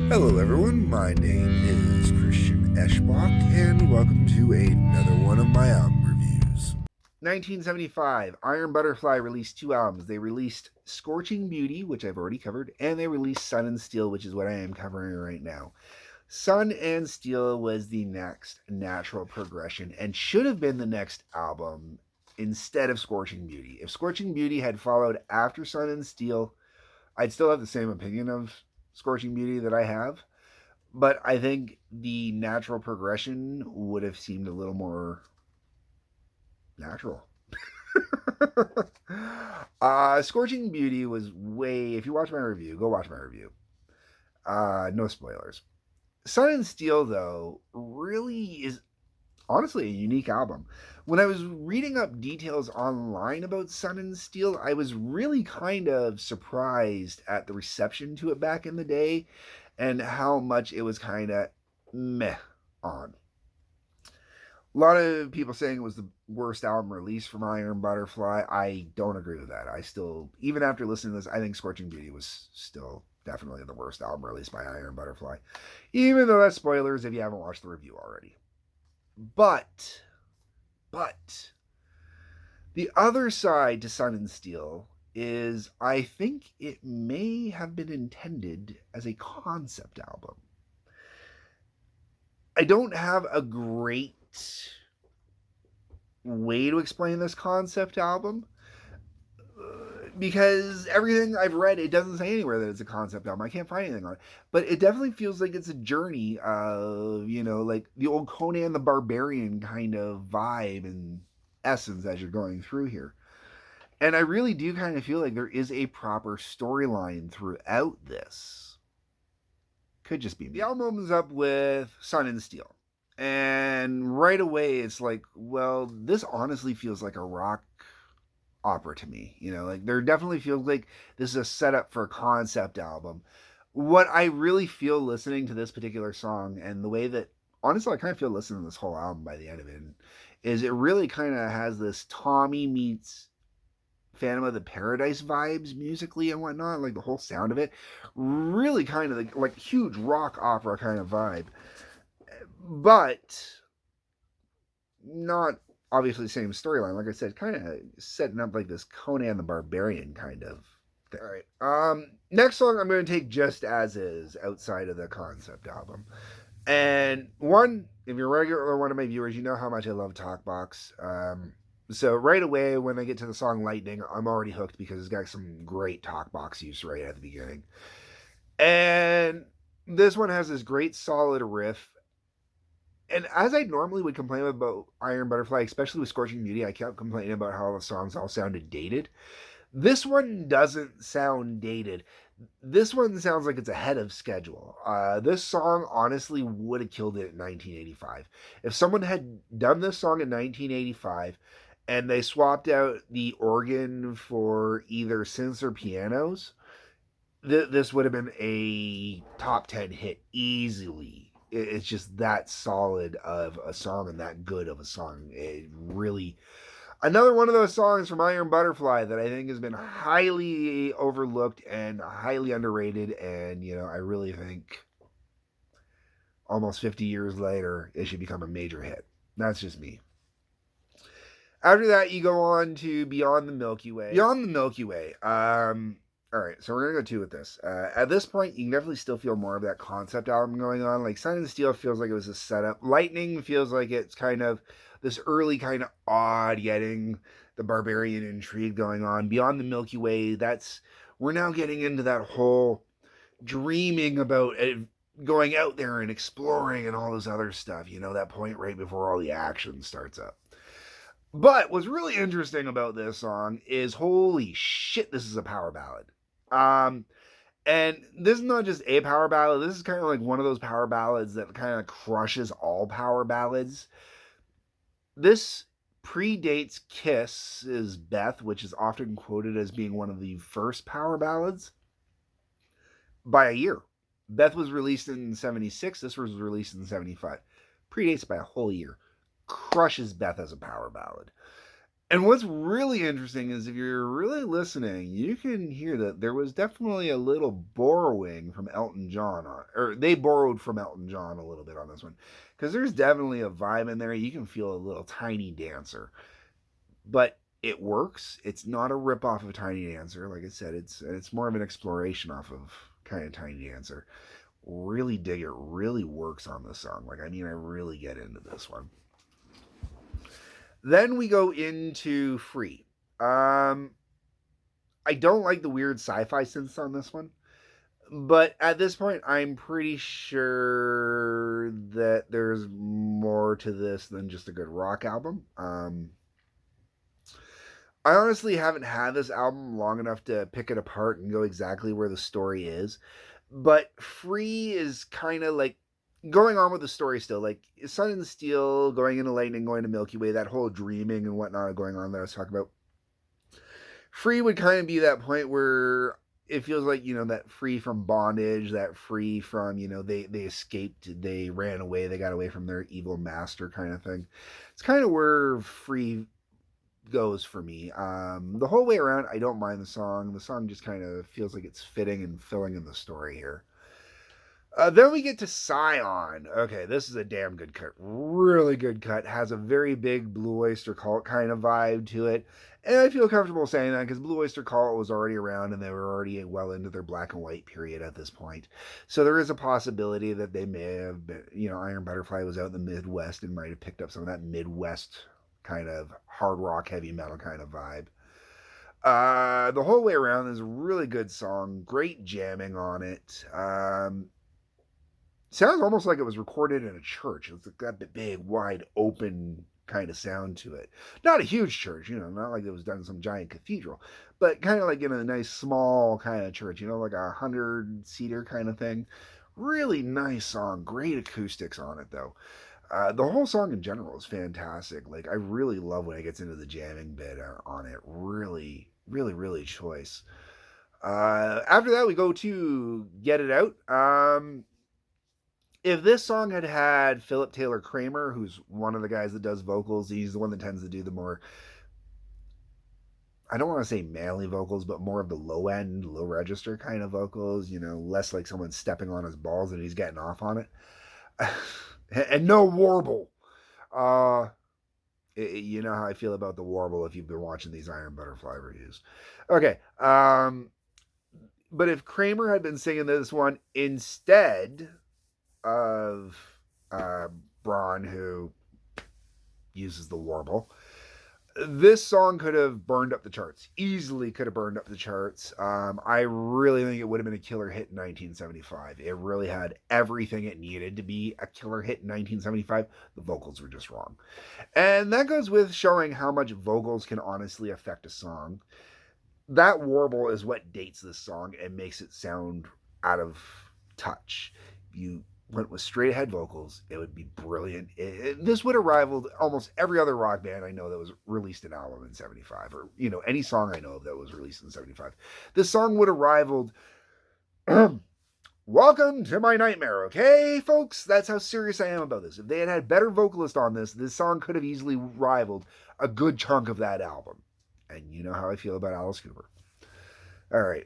Hello, everyone. My name is Christian Eschbach, and welcome to another one of my album reviews. 1975, Iron Butterfly released two albums. They released Scorching Beauty, which I've already covered, and they released Sun and Steel, which is what I am covering right now. Sun and Steel was the next natural progression and should have been the next album instead of Scorching Beauty. If Scorching Beauty had followed after Sun and Steel, I'd still have the same opinion of Scorching Beauty that I have, but I think the natural progression would have seemed a little more natural. Scorching Beauty was way. If you watch my review, go watch my review. No spoilers. Sun and Steel, though, really is honestly a unique album. When I was reading up details online about Sun and Steel, I was really kind of surprised at the reception to it back in the day and how much it was kind of meh on. A lot of people saying it was the worst album released from Iron Butterfly. I don't agree with that. I still, even after listening to this, I think Scorching Beauty was still definitely the worst album released by Iron Butterfly. Even though that's spoilers if you haven't watched the review already. But, the other side to Sun and Steel is I think it may have been intended as a concept album. I don't have a great way to explain this concept album because everything I've read, it doesn't say anywhere that it's a concept album. I can't find anything on it. But it definitely feels like it's a journey of, like the old Conan the Barbarian kind of vibe and essence as you're going through here. And I really do kind of feel like there is a proper storyline throughout this. Could just be me. The album opens up with Sun and Steel. And right away, it's like, well, this honestly feels like a rock opera to me. Like there definitely feels like this is a setup for a concept album. What I really feel listening to this particular song and the way that, honestly, I kind of feel listening to this whole album by the end of it, is it really kind of has this Tommy meets Phantom of the Paradise vibes musically and whatnot, like the whole sound of it, really kind of like huge rock opera kind of vibe, but not obviously the same storyline. Like I said, kind of setting up like this Conan the Barbarian kind of thing. All right. Next song I'm going to take just as is outside of the concept album. And one, if you're a regular one of my viewers, you know how much I love Talkbox. So right away when I get to the song Lightning, I'm already hooked because it's got some great Talkbox use right at the beginning. And this one has this great solid riff. And as I normally would complain about Iron Butterfly, especially with Scorching Beauty, I kept complaining about how the songs all sounded dated. This one doesn't sound dated. This one sounds like it's ahead of schedule. This song honestly would have killed it in 1985. If someone had done this song in 1985 and they swapped out the organ for either synths or pianos, this would have been a top 10 hit easily. It's just that solid of a song and that good of a song. It really, another one of those songs from Iron Butterfly that I think has been highly overlooked and highly underrated. And, I really think almost 50 years later, it should become a major hit. That's just me. After that, you go on to Beyond the Milky Way. Beyond the Milky Way. All right, so we're gonna go two with this. At this point, you can definitely still feel more of that concept album going on. Like Sun and Steel feels like it was a setup. Lightning feels like it's kind of this early kind of odd, getting the barbarian intrigue going on. Beyond the Milky Way, we're now getting into that whole dreaming about going out there and exploring and all this other stuff. That point right before all the action starts up. But what's really interesting about this song is, holy shit, this is a power ballad. And this is not just a power ballad. This is kind of like one of those power ballads that kind of crushes all power ballads. This predates Kiss's Beth, which is often quoted as being one of the first power ballads, by a year. Beth was released in 76. This was released in 75. Predates by a whole year. Crushes Beth as a power ballad. And what's really interesting is if you're really listening, you can hear that there was definitely a little borrowing from Elton John or they borrowed from Elton John a little bit on this one. Because there's definitely a vibe in there. You can feel a little Tiny Dancer. But it works. It's not a rip off of Tiny Dancer. Like I said, it's more of an exploration off of kind of Tiny Dancer. Really dig it. Really works on this song. Like, I mean, I really get into this one. Then we go into Free. I don't like the weird sci-fi synths on this one, but at this point, I'm pretty sure that there's more to this than just a good rock album. I honestly haven't had this album long enough to pick it apart and go exactly where the story is, but Free is kind of like going on with the story still, like Sun and Steel, going into Lightning, going to Milky Way, that whole dreaming and whatnot going on that I was talking about. Free would kind of be that point where it feels like, that free from bondage, that free from, they escaped, they ran away, they got away from their evil master kind of thing. It's kind of where Free goes for me. The whole way around, I don't mind the song. The song just kind of feels like it's fitting and filling in the story here. Then we get to Scion. Okay, this is a damn good cut. Really good cut. Has a very big Blue Oyster Cult kind of vibe to it. And I feel comfortable saying that because Blue Oyster Cult was already around and they were already well into their black and white period at this point. So there is a possibility that they may have been, Iron Butterfly was out in the Midwest and might have picked up some of that Midwest kind of hard rock, heavy metal kind of vibe. The whole way around is a really good song. Great jamming on it. Sounds almost like it was recorded in a church. It's got the big, wide open kind of sound to it. Not a huge church, not like it was done in some giant cathedral, but kind of like in a nice small kind of church, like a 100-seater kind of thing. Really nice song. Great acoustics on it, though. The whole song in general is fantastic. Like, I really love when it gets into the jamming bit on it. Really, really, really choice. After that, we go to Get It Out. If this song had had Philip Taylor Kramer, who's one of the guys that does vocals, he's the one that tends to do the more, I don't want to say manly vocals, but more of the low end, low register kind of vocals, less like someone stepping on his balls and he's getting off on it. And no warble. You know how I feel about the warble if you've been watching these Iron Butterfly reviews. Okay. But if Kramer had been singing this one instead of Braun, who uses the warble, this song could have burned up the charts. Easily could have burned up the charts. I really think it would have been a killer hit in 1975. It really had everything it needed to be a killer hit in 1975. The vocals were just wrong. And that goes with showing how much vocals can honestly affect a song. That warble is what dates this song and makes it sound out of touch. You went with straight ahead vocals, it would be brilliant. This would have rivaled almost every other rock band I know that was released an album in 75, or, any song I know of that was released in 75. This song would have rivaled Welcome to My Nightmare, okay, folks? That's how serious I am about this. If they had had better vocalists on this song could have easily rivaled a good chunk of that album. And you know how I feel about Alice Cooper. All right.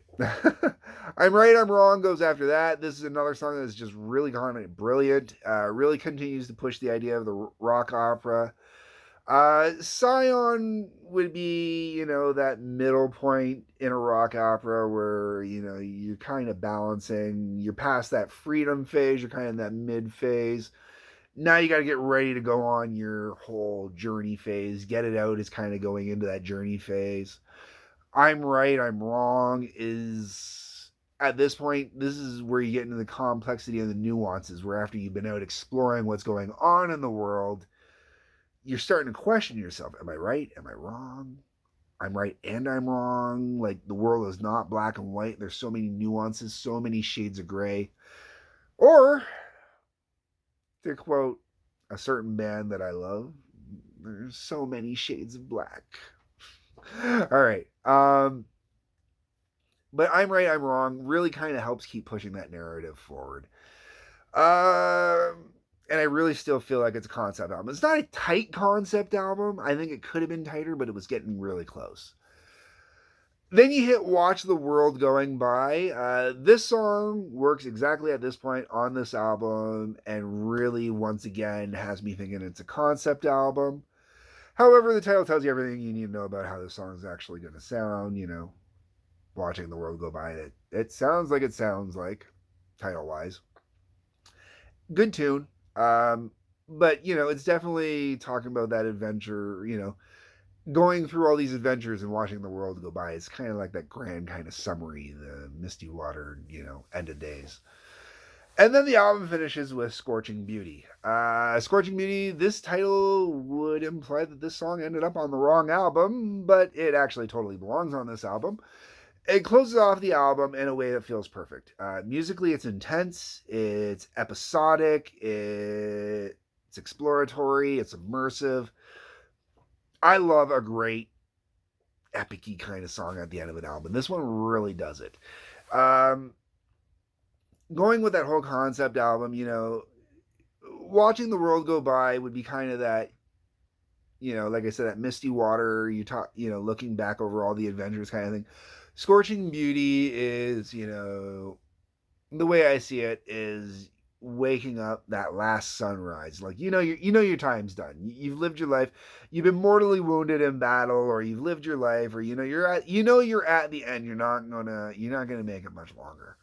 I'm Right, I'm Wrong goes after that. This is another song that's just really kind of brilliant. Really continues to push the idea of the rock opera. Scion would be, that middle point in a rock opera where, you're kind of balancing. You're past that freedom phase. You're kind of in that mid phase. Now you got to get ready to go on your whole journey phase. Get It Out is kind of going into that journey phase. I'm Right, I'm Wrong is, at this point, this is where you get into the complexity and the nuances, where after you've been out exploring what's going on in the world, you're starting to question yourself. Am I right? Am I wrong? I'm right and I'm wrong. Like, the world is not black and white. There's so many nuances, so many shades of gray. Or, to quote a certain band that I love, there's so many shades of black. All right. But I'm Right, I'm Wrong really kind of helps keep pushing that narrative forward. And I really still feel like it's a concept album. It's not a tight concept album. I think it could have been tighter, but it was getting really close. Then you hit Watch the World Going By. This song works exactly at this point on this album and really, once again, has me thinking it's a concept album. However, the title tells you everything you need to know about how this song is actually going to sound, watching the world go by. It sounds like, title-wise. Good tune. But, it's definitely talking about that adventure, going through all these adventures and watching the world go by. It's kind of like that grand kind of summary, the misty water, end of days. And then the album finishes with Scorching Beauty. Scorching Beauty, this title would imply that this song ended up on the wrong album, but it actually totally belongs on this album. It closes off the album in a way that feels perfect. Musically, it's intense, it's episodic, it's exploratory, it's immersive. I love a great epic-y kind of song at the end of an album. This one really does it. Going with that whole concept album, watching the world go by would be kind of that, like I said, that misty water, looking back over all the adventures kind of thing. Scorching Beauty is, the way I see it is waking up that last sunrise. Like, your time's done. You've lived your life. You've been mortally wounded in battle, or you've lived your life, or you're at the end. You're not gonna make it much longer.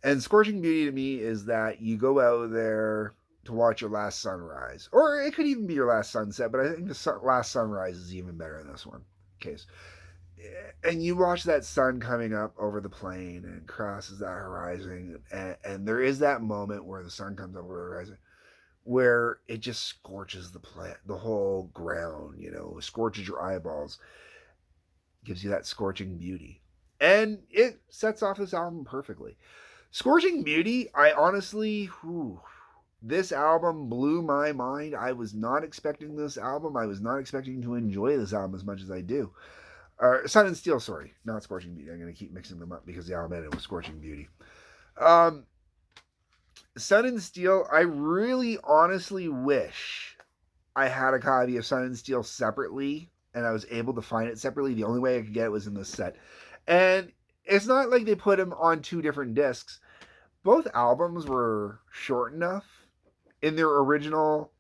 And Scorching Beauty to me is that you go out there to watch your last sunrise, or it could even be your last sunset, but I think the last sunrise is even better in this one case. And you watch that sun coming up over the plain and crosses that horizon, and there is that moment where the sun comes over the horizon where it just scorches the whole ground, scorches your eyeballs, gives you that scorching beauty. And it sets off this album perfectly. Scorching Beauty, I honestly, this album blew my mind. I was not expecting this album. I was not expecting to enjoy this album as much as I do. Sun and Steel, sorry, not Scorching Beauty. I'm going to keep mixing them up because the album ended with Scorching Beauty. Sun and Steel, I really honestly wish I had a copy of Sun and Steel separately and I was able to find it separately. The only way I could get it was in this set. And it's not like they put them on two different discs. Both albums were short enough in their original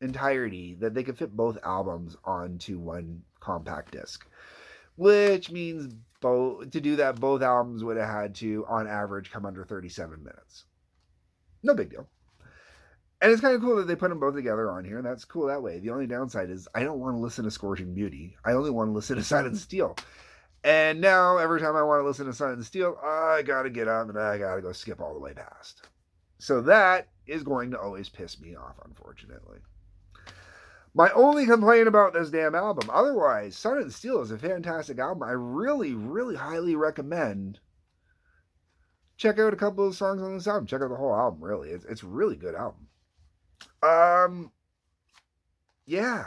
entirety that they could fit both albums onto one compact disc. Which means to do that, both albums would have had to, on average, come under 37 minutes. No big deal. And it's kind of cool that they put them both together on here, and that's cool that way. The only downside is I don't want to listen to Scorching Beauty. I only want to listen to Sun and Steel. And now, every time I want to listen to Sun and Steel, I got to get up and I got to go skip all the way past. So that is going to always piss me off, unfortunately. My only complaint about this damn album, otherwise, Sun and Steel is a fantastic album. I really, really highly recommend check out a couple of songs on this album. Check out the whole album, really. It's a really good album. Yeah.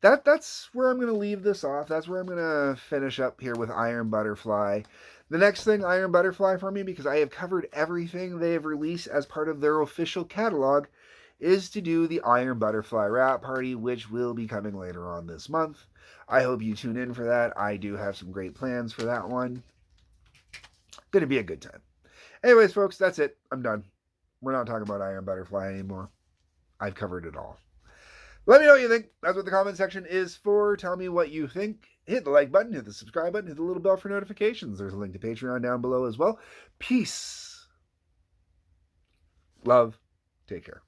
That's where I'm going to leave this off. That's where I'm going to finish up here with Iron Butterfly. The next thing, Iron Butterfly, for me, because I have covered everything they have released as part of their official catalog, is to do the Iron Butterfly Wrap Party, which will be coming later on this month. I hope you tune in for that. I do have some great plans for that one. Going to be a good time. Anyways, folks, that's it. I'm done. We're not talking about Iron Butterfly anymore. I've covered it all. Let me know what you think. That's what the comment section is for. Tell me what you think. Hit the like button, hit the subscribe button, hit the little bell for notifications. There's a link to Patreon down below as well. Peace. Love. Take care.